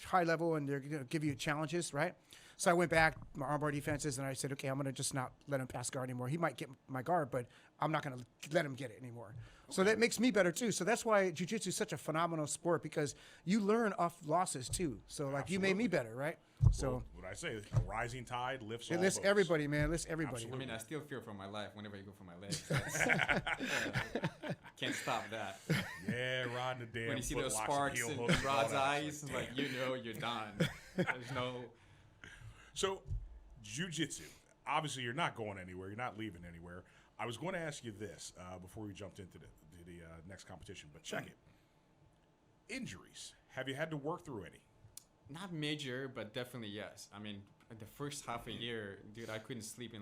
high level and they're gonna give you challenges, right? So I went back my armbar defenses and I said, okay, I'm gonna just not let him pass guard anymore. He might get my guard, but I'm not gonna let him get it anymore. So that makes me better too. So that's why jiu-jitsu is such a phenomenal sport, because you learn off losses too. So like you made me better, right? So Well, what I say, a rising tide lifts all it lists boats. everybody, man. It lists everybody. I mean, I still fear for my life whenever I go for my legs. Can't stop that. Yeah, riding the damn When you see foot those locks and sparks heel in hooks and all Rod's that, eyes, it's like damn. you're done. There's no. So, jiu-jitsu. Obviously, you're not going anywhere. You're not leaving anywhere. I was going to ask you this before we jumped into the next competition, but check it. Injuries. Have you had to work through any? Not major, but definitely yes. I mean, the first half a year, dude, I couldn't sleep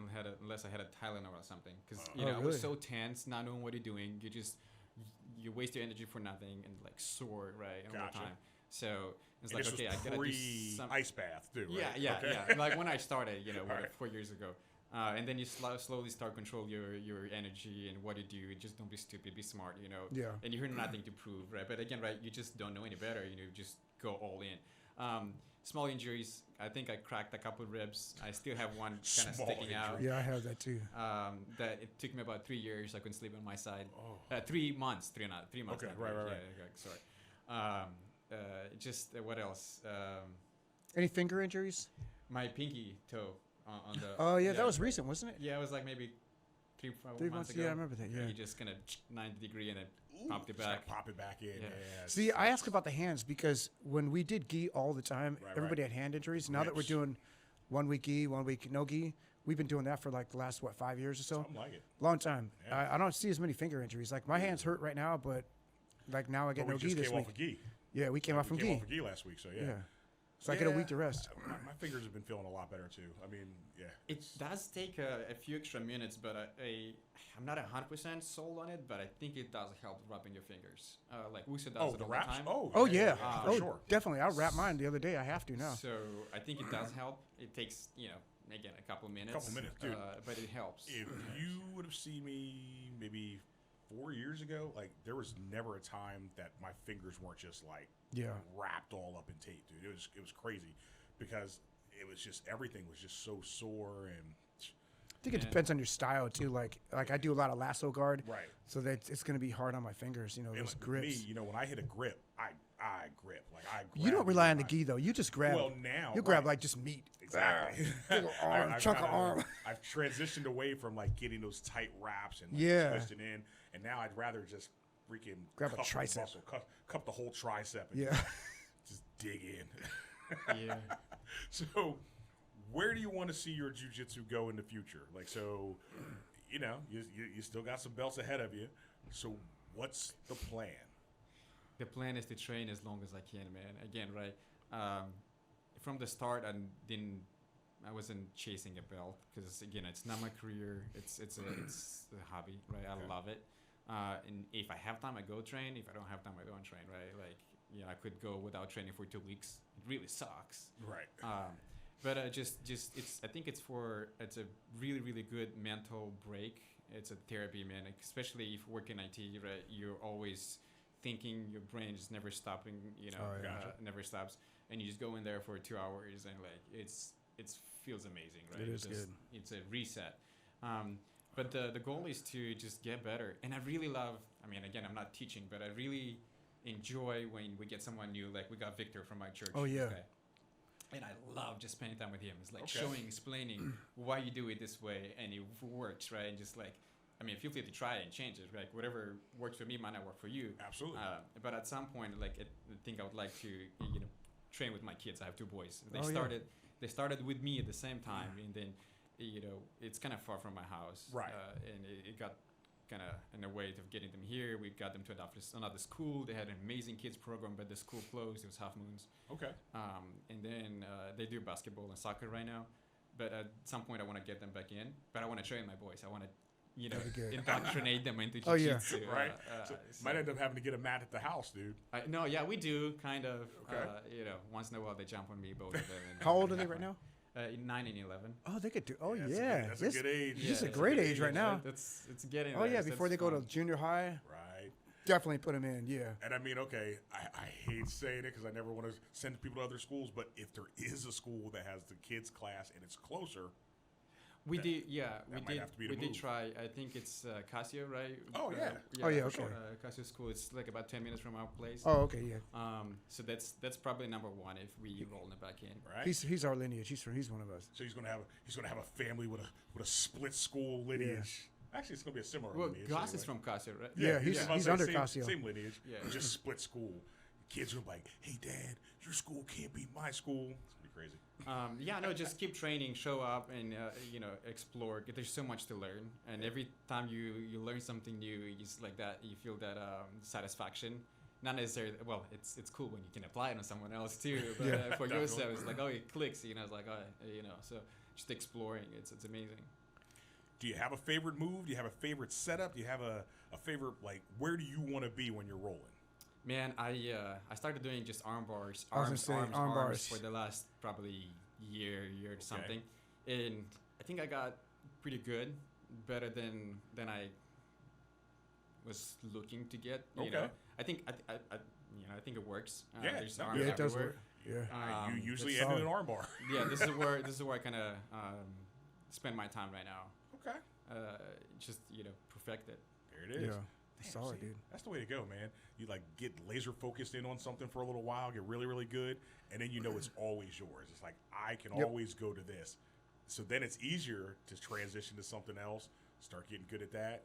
unless I had a Tylenol or something, because I really? was so tense, not knowing what you're doing. You waste your energy for nothing and like sore, right, all Gotcha. the time. So it's And like, this okay, I was gotta do some. pre-ice bath, too, right? Yeah, Okay. yeah. Like when I started, Right. 4 years ago. And then you slowly start control your energy and what you do. Just don't be stupid, be smart, Yeah. And you have nothing to prove, right? But again, right, you just don't know any better. You just go all in. Small injuries. I think I cracked a couple ribs. I still have one kind of Small sticking out. Yeah, I have that too. That it took me about 3 years. I couldn't sleep on my side. Oh. 3 months. 3 months. Okay, not right, years. right, Yeah, sorry. What else? Any finger injuries? My pinky toe on the. Oh yeah, that was recent, wasn't it? Yeah, it was like maybe 3 3 months months. ago. Yeah, I remember that. Yeah. You just kind of 90-degree and then popped it Just gotta back. pop it back in. Yeah. Yeah. See, I ask about the hands because when we did gi all the time, Right, everybody had hand injuries. Now that we're Grips. doing 1 week gi, 1 week no gi, we've been doing that for like the last 5 years or so. Something like it. Long time. Yeah. I don't see as many finger injuries. Like my hands hurt right now, but like now I get But no we gi just this came week. off a gi. Yeah, we came off from We came gi. off a gi last week, so Yeah. yeah. So I get a Yeah, week to rest. My fingers have been feeling a lot better too. I mean, yeah. It does take a few extra minutes, but I'm not 100% sold on it, but I think it does help rubbing your fingers. Like Wusa does Oh, it the all wraps? the time. Oh yeah. for Oh, sure. definitely. I wrapped mine the other day. I have to now. So I think it does help. It takes, again, a couple minutes. dude. But it helps. If you would have seen me maybe 4 years ago, like there was never a time that my fingers weren't just like Yeah. wrapped all up in tape, dude. It was crazy because it was just everything was just so sore and I think it depends on your style too. Like I do a lot of lasso guard, right. so that it's gonna be hard on my fingers. And Those with grips. me, when I hit a grip, I grip like I. You don't grab rely with on the my- gi though. You just grab. Well, now you grab right. like just meat. Exactly. Big ol' arm, I've chunk of kinda- arm. I've transitioned away from like getting those tight wraps and like, Yeah. twisting in, and now I'd rather just freaking Grab a cup the tricep. muscle, cup the whole tricep, and Yeah. just dig in. Yeah. So, where do you want to see your jiu-jitsu go in the future? Like, so, you still got some belts ahead of you. So, what's the plan? The plan is to train as long as I can, man. Again, right? From the start, I wasn't chasing a belt because again, it's not my career. It's a hobby, right? I Okay. love it. And if I have time, I go train. If I don't have time, I don't train, right? Like, I could go without training for 2 weeks. It really sucks. Right. But I think it's a really, really good mental break. It's a therapy, man. Especially if you work in IT, right? You're always thinking, your brain is never stopping, Oh, yeah. Gotcha. never stops. And you just go in there for 2 hours and like, it's it feels amazing, right? It is Just- good. It's a reset. But the goal is to just get better. And I really love, I mean, again, I'm not teaching, but I really enjoy when we get someone new. Like we got Victor from my church. Oh, yeah. Okay. And I love just spending time with him. It's like Okay. showing, explaining why you do it this way, and it works, right? And just like, I mean, feel free to try it and change it. Like whatever works for me might not work for you. Absolutely. But at some point, like, I think I would like to, train with my kids. I have 2 boys. They Oh, yeah. started with me at the same time, and then, it's kind of far from my house. Right. And it got kind of in a way of getting them here. We got them to another school. They had an amazing kids program, but the school closed. It was Half Moons. Okay. And then they do basketball and soccer right now. But at some point, I want to get them back in. But I want to train my boys. I want to, Very good. indoctrinate them into Oh, yeah. jiu-jitsu. Right. So might end up having to get a mat at the house, dude. No, yeah, we do kind of. Okay. Once in a while they jump on me, both of them. and- How old are they right now? 9 and 11. Oh, they could do. Oh, That's yeah. That's This- a good age. This is a it's great good age right now. It's getting. Oh, there, yeah. so Before it's they go to fun. junior high, Right. definitely put them in. Yeah. And I mean, okay, I hate saying it because I never want to send people to other schools, but if there is a school that has the kids class and it's closer, We That- did, yeah. that might have to be the We did move. try. I think it's Casio, right? Oh, yeah. Oh, yeah, for okay. Casio School. It's like about 10 minutes from our place. Oh, okay. Yeah. So that's probably number one if we roll it back in. right? He's our lineage. He's one of us. So he's gonna have a family with a split school lineage. Actually, it's gonna be a similar Well, lineage. Goss anyway. is from Casio, right? Yeah, he's about to say under same, Casio. Same lineage. Yeah. Just split school. Kids are like, hey, Dad, your school can't be my school. It's gonna be crazy. No, just keep training, show up, and explore. There's so much to learn, and every time you learn something new, it's like that. You feel that satisfaction. Not necessarily. Well, it's cool when you can apply it on someone else too. But Yeah. for Definitely. yourself, it's like, oh, it clicks. It's like, so just exploring. It's amazing. Do you have a favorite move? Do you have a favorite setup? Do you have a favorite, like, where do you want to be when you're rolling? Man, I started doing just arm bars, I was gonna say, arm bars. for the last probably year or something, and I think I got pretty good, better than I was looking to get. You Okay. know, I think I think it works. Yeah, there's no, arms Yeah, it does everywhere. work. Yeah. You usually that's end in an solid. arm bar. Yeah, this is where I kind of spend my time right now. Okay. Just perfect it. There it is. Yeah. Damn, Solid, see, dude. That's the way to go, man. You like get laser focused in on something for a little while, get really, really good, and then it's always yours. It's like I can Yep. always go to this. So then it's easier to transition to something else, start getting good at that.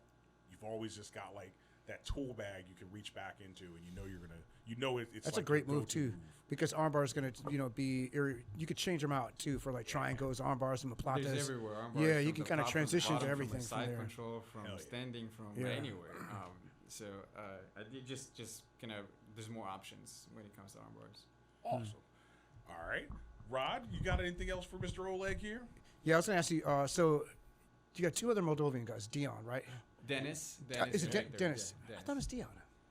You've always just got like that tool bag you can reach back into, and it's That's like a great your move go-to too, move. because armbar is gonna be you could change them out too for like triangles, arm bars, and There's platas. everywhere. arm Yeah, bars you from can the kinda top, from the transition to bottom, everything from from side there. control, from Hell yeah. standing, from Yeah. anywhere. So I did just kind of there's more options when it comes to arm bars. Awesome. All right, Rod, you got anything else for Mr. Oleg here? Yeah, I was gonna ask you. So you got 2 other Moldovan guys, Dion, right? Dennis Is it right there, Dennis? yeah, I thought it was Dion.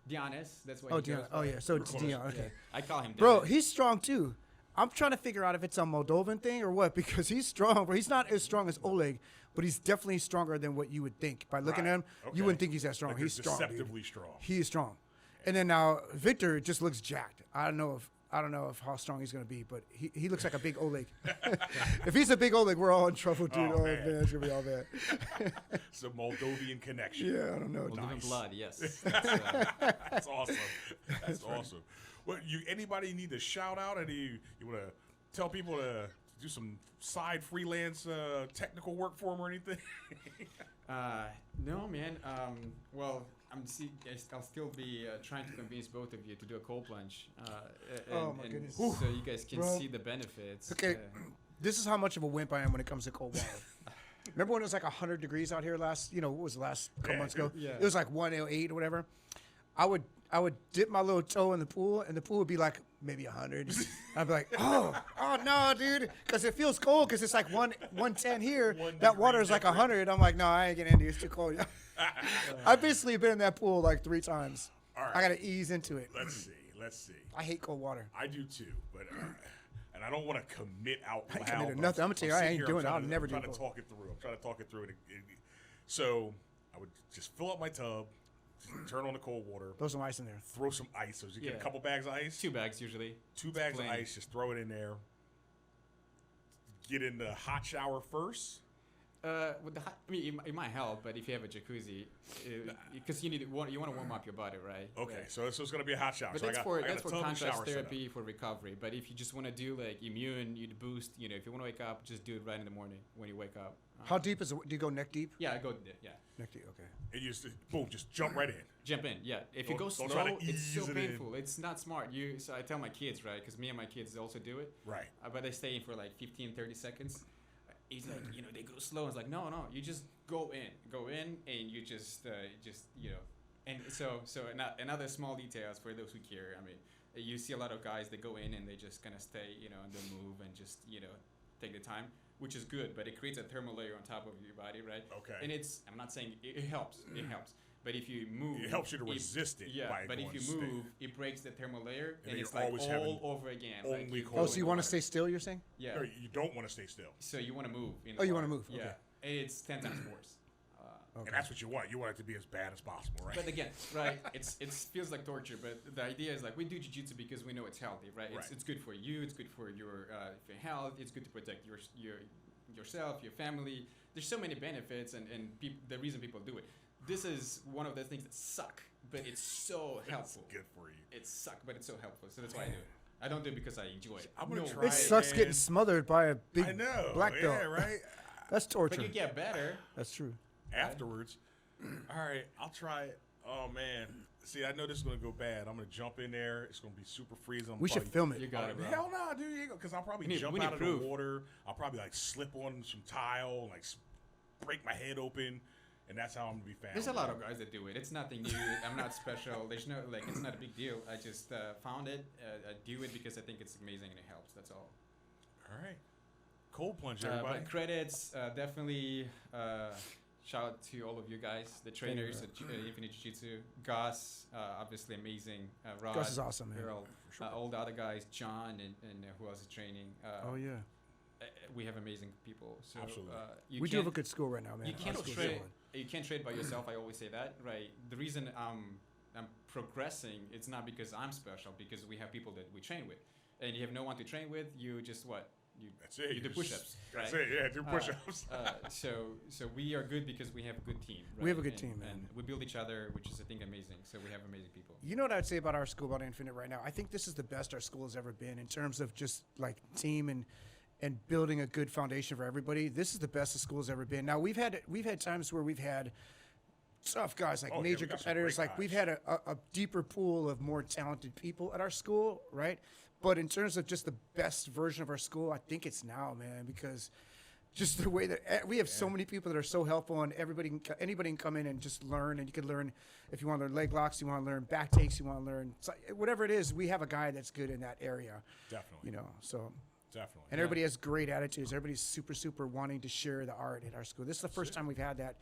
Dianis, that's what Oh, he Dion. goes Oh by. yeah, so it's close. Dion. Yeah. Okay. I call him Dennis. Bro, he's strong too. I'm trying to figure out if it's a Moldovan thing or what, because he's strong, but he's not as strong as Oleg, but he's definitely stronger than what you would think. By looking Right. at him, Okay. you wouldn't think he's that strong. Like He's they're strong, dude. deceptively strong. He is strong. And then now Victor just looks jacked. I don't know if how strong he's gonna be, but he looks like a big Oleg. If he's a big Oleg, we're all in trouble, dude. Oh, Oh, man. man, it's gonna be all bad. It's a Moldovan connection. Yeah, I don't know. Moldovan Nice. blood, yes. That's awesome. That's awesome. What anybody need to shout out? You want to tell people to do some side freelance technical work for them or anything? No, man. Well, I'll still be trying to convince both of you to do a cold plunge. Oh, my goodness. So you guys can Bro. see the benefits. Okay. This is how much of a wimp I am when it comes to cold water. Remember when it was like 100 degrees out here last couple months ago? Yeah. It was like 108 or whatever. I would dip my little toe in the pool, and the pool would be like maybe 100. I'd be like, oh no, dude, because it feels cold because it's like 110 here. 1 That water degree is like difference. 100. I'm like, no, I ain't getting into it. It's too cold. I've basically been in that pool like 3 times. All right. I got to ease into it. Let's see. I hate cold water. I do too, but and I don't want to commit out I ain't loud. committed but nothing. I'm gonna tell you, I sitting ain't here, doing it. trying I'll to- never I'm do trying to cold. talk it through. I'm trying to talk it through. So I would just fill up my tub, turn on the cold water, Throw some ice in there. throw some ice. So you get a Yeah. couple bags of ice, 2 bags usually. 2 bags of plenty. ice, just throw it in there. get in the hot shower first? With the I mean, it might help, but if you have a jacuzzi, because you want to warm up your body, right? Okay, Right. so it's going to be a hot shower. But So that's I for got a tub and contrast shower set up. therapy for recovery. But if you just want to do like immune, you boost. If you want to wake up, just do it right in the morning when you wake up. How deep is it? Do you go neck deep? Yeah, I go. Yeah, Neck deep. Okay. And you just, boom, just jump right in. jump in. Yeah, if you go Don't try slow, to it's so ease it in. painful. It's not smart. So I tell my kids, right? Because me and my kids also do it. Right. But they stay in for like 15, 30 seconds. It's like, they go slow. It's like, no, you just go in, and you just, and so another small details for those who care. I mean, you see a lot of guys that go in and they just kind of stay, and they move and just, take the time, which is good, but it creates a thermal layer on top of your body, right? Okay. And I'm not saying it helps. It helps. But if you move, It helps you to resist it. Yeah, by but if going you stay. move, it breaks the thermal layer, And and then it's you're like always having all over again. only like cold Oh, so you want to stay still? You're saying? Yeah. No, you don't want to stay still. So you want to move. In the Oh, you wanna water. move, okay. Yeah, and it's 10 times worse. Okay. And that's what you want. You want it to be as bad as possible, right? But again, right? It feels like torture, but the idea is like we do jiu-jitsu because we know it's healthy, right? Right. It's good for you. It's good for your health. It's good to protect yourself, your family. There's so many benefits, and the reason people do it. This is one of the things that suck, but it's so helpful. It's good for you. It sucks, but it's so helpful. So that's why I do it. I don't do it because I enjoy it. I'm gonna No try way. It sucks man. getting smothered by a big I know. black belt. Yeah, right? That's torture. But you get better. That's true. Afterwards, all right, I'll try it. Oh, man. See, I know this is going to go bad. I'm going to jump in there. It's going to be super freezing. We should film it. You got it, bro. Hell no, dude. Because I'll probably We need- jump we need out of proof. the water. I'll probably, slip on some tile, break my head open. And that's how I'm going to be found. There's a lot of guys that do it. It's nothing new. I'm not special. There's no, it's not a big deal. I just found it. I do it because I think it's amazing and it helps. That's all. All right. Cold plunge, everybody. But credits, definitely shout out to all of you guys, the trainers at Infinite Jiu-Jitsu. Gus, obviously amazing. Rod, Gus is awesome, man. Earl, all the other guys, John, and who else is training. Oh yeah. We have amazing people. So Absolutely. We do have a good school right now, man. You Our can't school's trade. good. You can't trade by yourself. I always say that, right? The reason I'm progressing, it's not because I'm special, because we have people that we train with, and you have no one to train with. You just That's it. You do push-ups. That's right? it. Yeah, do push-ups. So we are good because we have a good team. Right? We have a good And- team, man. and we build each other, which is I think amazing. So we have amazing people. You know what I'd say about our school, about Infinite right now? I think this is the best our school has ever been in terms of just team and building a good foundation for everybody. This is the best the school's ever been. Now we've had times where we've had tough guys, Oh, yeah, major we got some competitors. great We've guys. had a deeper pool of more talented people at our school, right? But in terms of just the best version of our school, I think it's now, man, because just the way that we have so many people that are so helpful, and anybody can come in and just learn. And you can learn if you want to learn leg locks, you want to learn back takes, you want to learn whatever it is. We have a guy that's good in that area. Definitely. So. Definitely. And everybody has great attitudes. Everybody's super, super wanting to share the art at our school. This is the first time we've had that,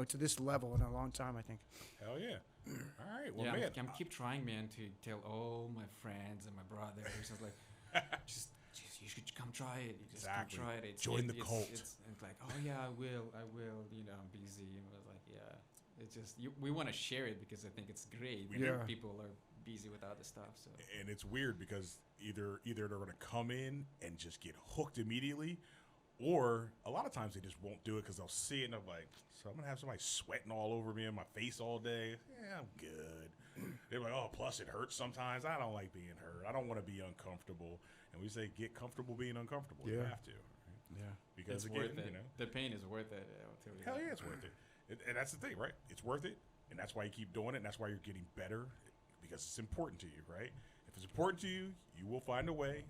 to this level in a long time, I think. Hell yeah. All right. Well, Yeah, man. I'm keep trying, man, to tell all my friends and my brothers. I was like, just you should come try it. You just Exactly. come try it. Join the cult. It's like, oh yeah, I will. I'm busy. And I was like, yeah. It's just we want to share it because I think it's great. We do. Yeah. People are busy with other stuff. So And it's weird because either they're going to come in and just get hooked immediately, or a lot of times they just won't do it because they'll see it and they're like, so I'm going to have somebody sweating all over me in my face all day. Yeah, I'm good. They're like, oh, plus it hurts sometimes. I don't like being hurt. I don't want to be uncomfortable. And we say, get comfortable being uncomfortable. You Yeah. have to. Right? Yeah. Because it's again, worth it. The pain is worth it. I'll tell you hell that. yeah, it's worth it. And that's the thing, right? It's worth it. And that's why you keep doing it. And that's why you're getting better, because it's important to you, right? If it's important to you, you will find a way.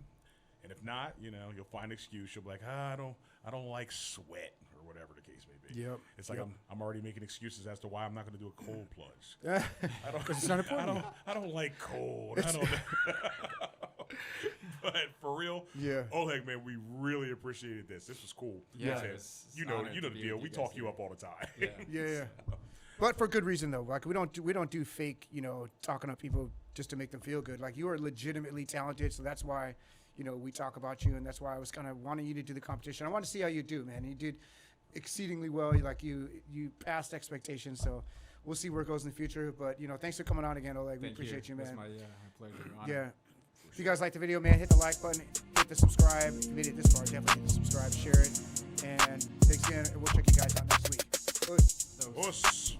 And if not, you'll find an excuse. You'll be like, I don't like sweat, or whatever the case may be. Yep. It's like Yep. I'm already making excuses as to why I'm not going to do a cold plunge. Because it's not important. I don't like cold. I don't. But for real, Yeah. Oleg, man, we really appreciated this. This was cool. Yeah, Like I it's said, you an know honor to the be deal. with We you talk guys you here. up all the time. Yeah. Yeah. But for good reason, though. We don't do fake, talking up people just to make them feel good. You are legitimately talented, so that's why, we talk about you, and that's why I was kind of wanting you to do the competition. I want to see how you do, man. You did exceedingly well. You passed expectations, so we'll see where it goes in the future. But thanks for coming on again, Oleg. We Thank appreciate you, man. It's my pleasure. Yeah. If you guys like the video, man, hit the like button, hit the subscribe. If you made it this far, definitely hit the subscribe, share it. And thanks again, and we'll check you guys out next week. Us.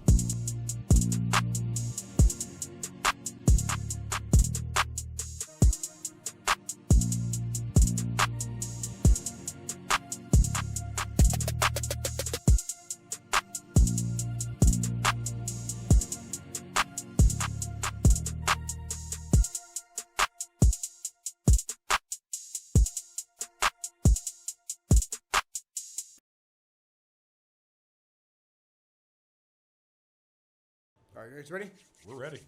All right, you guys ready? We're ready.